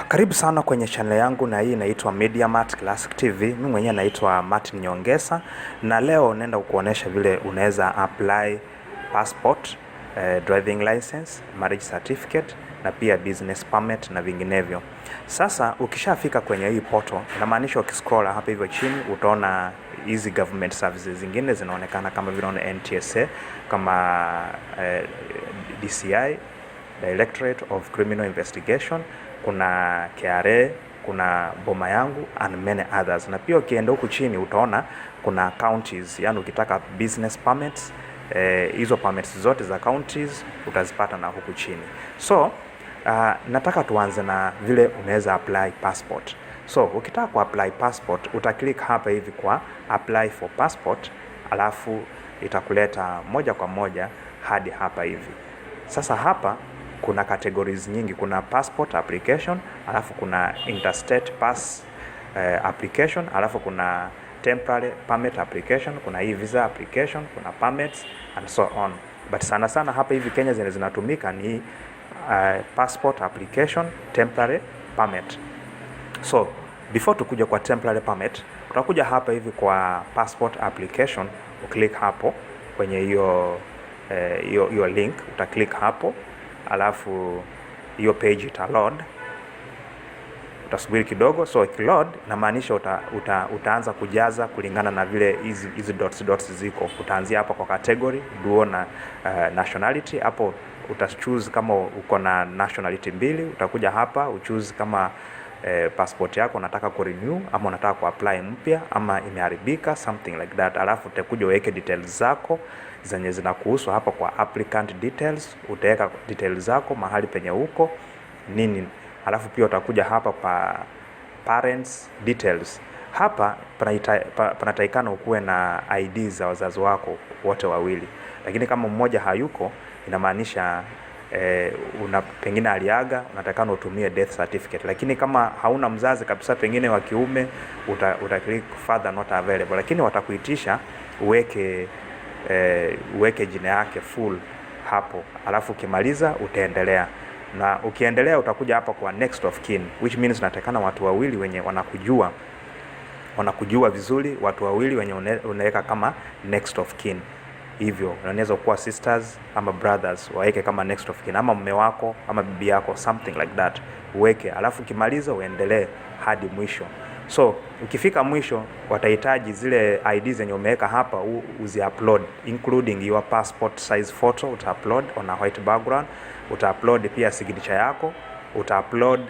Karibu sana kwenye channel yangu, na hii inaitwa MediaMart Classic TV. Mimi mwenyewe naitwa Martin Nyongesa, na leo naenda kukuonesha vile unaweza apply passport, driving license, marriage certificate na pia business permit na vinginevyo. Sasa ukishafika kwenye hii portal, inamaanisha ukiscroll hapa hivyo chini utaona hizi government services zingine zinaonekana kama vile NTSA, kama DCI, Directorate of Criminal Investigation, kuna KRA, kuna Boma Yangu and many others. Na pia ukienda huku chini utaona kuna counties, yani ukitaka business permits, hizo permits zote za counties utazipata na huku chini. So nataka tuanze na vile unaweza apply passport. So ukitaka ku apply passport utaklik hapa hivi kwa apply for passport, alafu itakuleta moja kwa moja hadi hapa hivi. Sasa hapa kuna categories nyingi, kuna passport application, alafu kuna interstate pass application, alafu kuna temporary permit application, kuna hii visa application, kuna permits and so on. But sana sana hapa hivi Kenya zinatumika ni passport application, temporary permit. So before tukuja kwa temporary permit, utakuja hapa hivi kwa passport application, uklik hapo kwenye hiyo link, utaklik hapo, alafu hiyo page ita load. Utasubiri kidogo. So ikiload inamaanisha utaanza kujaza kulingana na vile hizi dots ziko. Utaanzia hapa kwa category, duo na nationality. Hapo utachoose kama uko na nationality mbili, utakuja hapa uchoose kama passport yako unataka ku renew ama unataka ku apply mpya ama imeharibika, something like that. Alafu utakuja uweke details zako zenye zinakuhusu hapa kwa applicant details. Utaweka details zako mahali penye uko nini. Alafu pia utakuja hapa kwa parents details. Hapa panatakikana ukuwe na ID za wazazi wako wote wawili, lakini kama mmoja hayuko inamaanisha pengine aliaga, unatakana utumie death certificate. Lakini kama hauna mzazi kabisa, pengine wa kiume, utaklik father not available, lakini watakuitisha uweke jina yake full hapo. Alafu ukimaliza utaendelea, na ukiendelea utakuja hapa kwa next of kin, which means unatakana watu wawili wenye wanakujua vizuri, watu wawili wenye unaweka kama next of kin. Hivyo unaweza kuwa sisters ama brothers, waweke kama next of kin, ama mume wako ama bibi yako, something like that uweke. Alafu ukimaliza uendelee hadi mwisho. So ukifika mwisho watahitaji zile ID zenye umeweka hapa uzi-upload, including your passport size photo. Uta-upload on a white background. Uta-upload pia signature yako. Uta-upload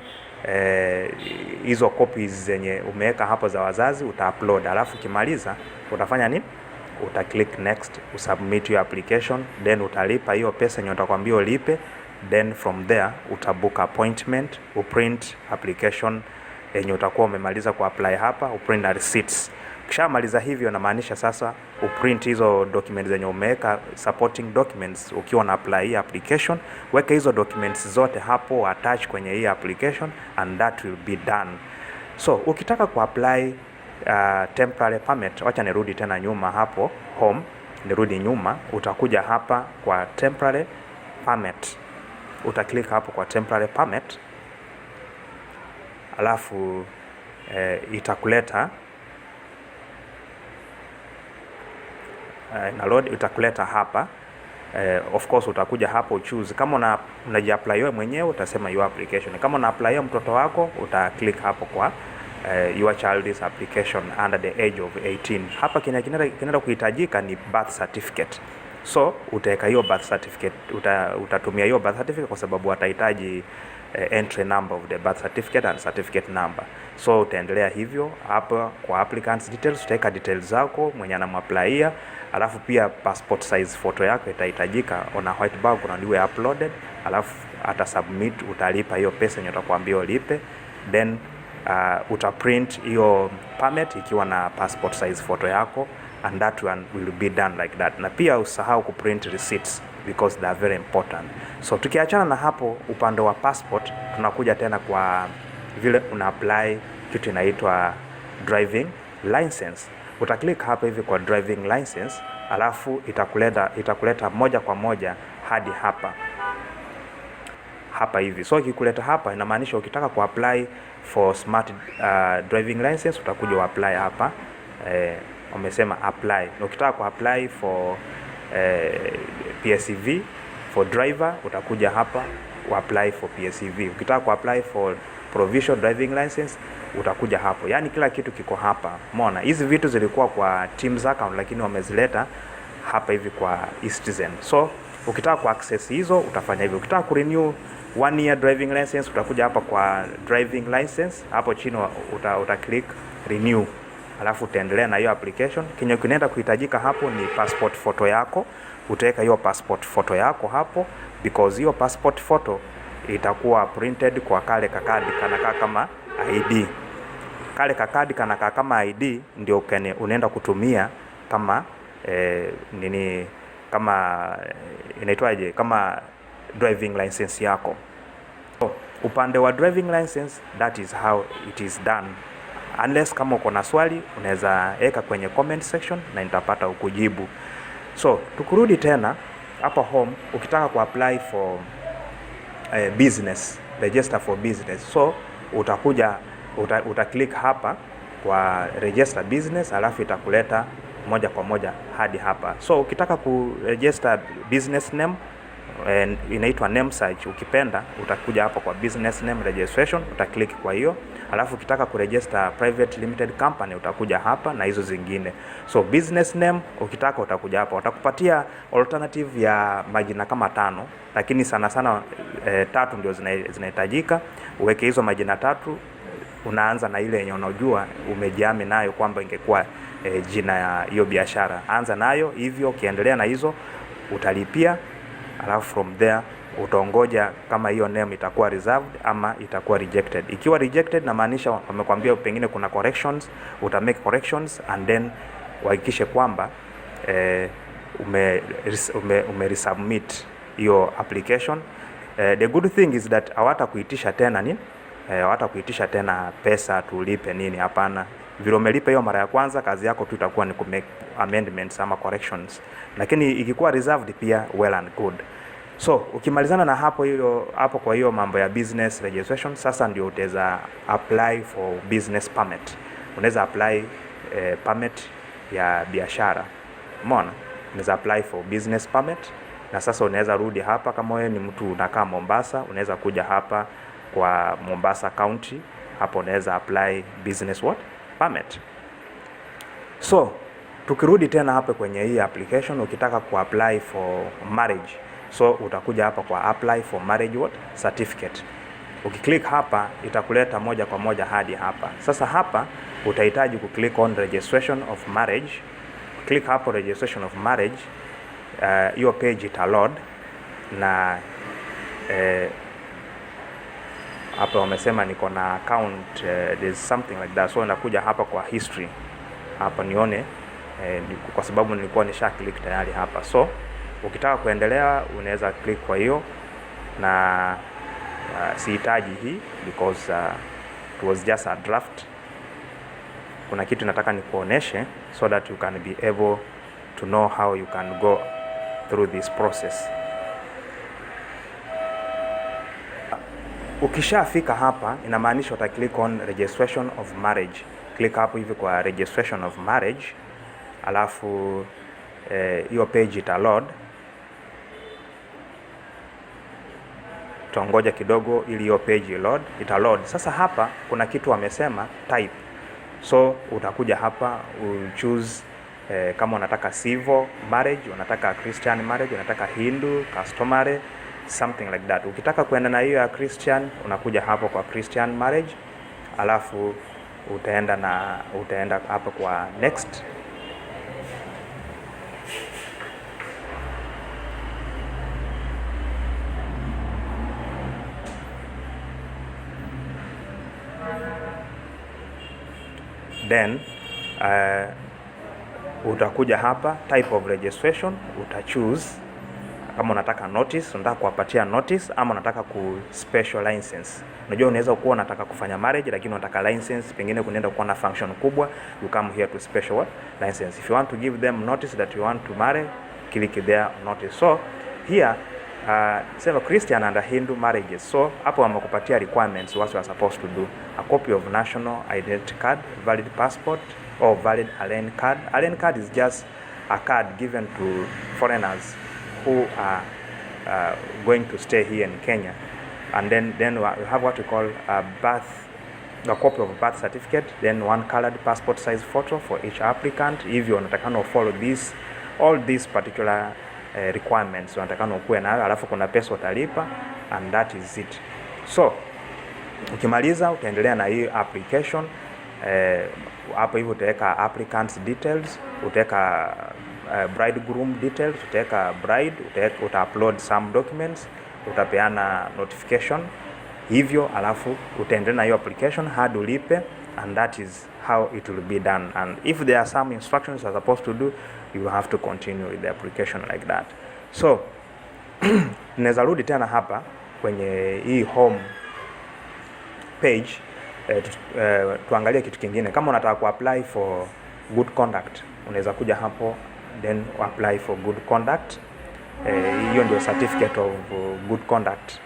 hizo copies zenye umeweka hapo za wazazi, uta-upload. Alafu ukimaliza utafanya nini? Uta-click next, usubmit your application, then utalipa hiyo pesa yenye utakwambia ulipe. Then from there utabook appointment, uprint application yenye utakuwa umemaliza ku apply hapa, uprint receipts. Ukishamaliza hivyo inamaanisha sasa uprint hizo documents zenye umeweka, supporting documents. Ukiwa na apply hii application, weka hizo documents zote hapo, attach kwenye hii application and that will be done. So ukitaka ku apply temporary permit, wacha nirudi tena nyuma hapo home, nirudi nyuma. Utakuja hapa kwa temporary permit, utaklik hapo kwa temporary permit, alafu itakuleta na load, itakuleta hapa. Of course utakuja hapo choose kama unajiapply wewe mwenyewe, utasema your application. Kama una apply mtoto wako, utaklik hapo kwa your child's application under the age of 18. Hapa kinaenda kuhitajika ni birth certificate. So utaweka hiyo birth certificate, utatumia hiyo birth certificate kwa sababu watahitaji entry number of the birth certificate and certificate number. So utaendelea hivyo. Hapa kwa applicants details utaweka details zako mwenye anamwapplyia, alafu pia passport size photo yako itahitajika on a white background iwe uploaded. Alafu submit, utalipa hiyo pesa yenye utakwambia ulipe. Then utaprint hiyo permit ikiwa na passport size photo yako, and that one will be done like that. Na pia usahau kuprint receipts because they are very important. So tukiachana na hapo upande wa passport, tunakuja tena kwa vile una apply kitu inaitwa driving license. Utaklik hapa hivi kwa driving license, alafu itakuleta moja kwa moja hadi hapa hivi. So ikikuleta hapa inamaanisha ukitaka kuapply for smart driving license utakuja uapply hapa. Wamesema apply. Na ukitaka kuapply for PSV for driver utakuja hapa uapply for PSV. Ukitaka kuapply for provisional driving license utakuja hapo. Yaani kila kitu kiko hapa. Umeona? Hizi vitu zilikuwa kwa Teams account lakini wamezileta hapa hivi kwa eCitizen. So ukitaka ku access hizo utafanya hivyo. Ukitaka ku renew 1 year driving license utakuja hapa kwa driving license, hapo chini uta click renew. Alafu utaendelea na hiyo application. Kinyo kinaenda kuhitajika hapo ni passport photo yako. Utaweka hiyo passport photo yako hapo because hiyo passport photo itakuwa printed kwa kale kakadi kanakaa kama ID. Kale kakadi kanakaa kama ID ndio unaenda kutumia kama kama inaitwaje, kama driving license yako. So, upande wa driving license, that is how it is done. Unless kama uko na swali unaweza weka kwenye comment section na nitapata ukujibu. So tukurudi tena hapa home, ukitaka kuapply for business, register for business. So utakuja uta click hapa kwa register business, alafu itakuleta moja kwa moja hadi hapa. So ukitaka ku register business name, inaitwa name search, ukipenda utakuja hapa kwa business name registration, uta-click kwa hiyo. Alafu ukitaka ku register private limited company utakuja hapa na hizo zingine. So business name ukitaka utakuja hapa, watakupatia alternative ya majina kama 5, lakini sana sana 3 ndio zinahitajika. Uweke hizo majina 3, unaanza na ile yenye unajua umejiami nayo kwamba ingekuwa jina ya hiyo biashara. Anza nayo hivyo, ukiendelea na hizo utalipia. Alafu from there utaongoja kama hiyo name itakuwa reserved ama itakuwa rejected. Ikiwa rejected na maanisha wamekwambia pengine kuna corrections, utamake corrections and then uhakikishe kwamba ume resubmit hiyo application. The good thing is that hawatakuitisha tena nini? Hawatakuitisha tena pesa tulipe nini, hapana. Vile umelipa hiyo mara ya kwanza, kazi yako tu itakuwa ni kumake amendments ama corrections. Lakini ikikuwa reserved pia well and good. So ukimalizana na hapo kwa hiyo mambo ya business registration, sasa ndio utaweza apply for business permit. Unaweza apply permit ya biashara. Umeona? Unaweza apply for business permit na sasa unaweza rudi hapa kama wewe ni mtu unakaa Mombasa, unaweza kuja hapa kwa Mombasa County, hapo unaweza apply business permit. So tukirudi tena hapa kwenye hii application, ukitaka kuapply for marriage, so utakuja hapa kwa apply for marriage certificate. Ukiklik hapa itakuleta moja kwa moja hadi hapa. Sasa hapa utahitaji kuclick on registration of marriage. Click hapo registration of marriage, hiyo page ita load na hapa wamesema niko na account, there's something like that. So nakuja hapa kwa history hapa nione kwa sababu nilikuwa nisha click tayari hapa. So ukitaka kuendelea unaweza click kwa hiyo, na sihitaji hii because it was just a draft. Kuna kitu nataka nikuoneshe so that you can be able to know how you can go through this process. Ukishafika hapa inamaanisha uta click on registration of marriage. Click hapo hivi kwa registration of marriage, alafu hiyo page ita load. Tuongoja kidogo ili hiyo page ita load. Sasa hapa kuna kitu wamesema type. So utakuja hapa choose kama unataka civil marriage, unataka Christian marriage, unataka Hindu, customary, something like that. Ukitaka kuenda na hiyo ya Christian unakuja hapo kwa Christian marriage, alafu utaenda hapo kwa next. Then utakuja hapa type of registration, utachoose kama unataka notice, unataka kuwapatia notice ama unataka ku special license. Unajua unaweza kuwa unataka kufanya marriage lakini unataka license, pengine kunaenda kuwa na function kubwa, you come here to special license. If you want to give them notice that you want to marry, click there notice. So here sema Christian and Hindu marriages. So hapo wamekupatia requirements what you are supposed to do: a copy of national identity card, valid passport or valid alien card. Alien card is just a card given to foreigners who are going to stay here in Kenya, and then we have what we call a copy of birth certificate, then one colored passport size photo for each applicant. Hivyo unatakana follow all these particular requirements unatakana ukuwe nayo, alafu kuna pesa utalipa, and that is it. So ukimaliza utaendelea na hii application. Hapo hivyo utaweka applicants details, utaweka bridegroom details, utaweka bride, uta-upload some documents, utapeana notification hivyo, alafu utaendelea na hiyo application hadi ulipe, and that is how it will be done. And if there are some instructions you are supposed to do, you have to continue with the application like that. So naweza rudi tena hapa kwenye hii home page, tuangalie kitu kingine. Kama unataka ku-apply for good conduct, unaweza kuja hapo then apply for good conduct. Hiyo ndio certificate of good conduct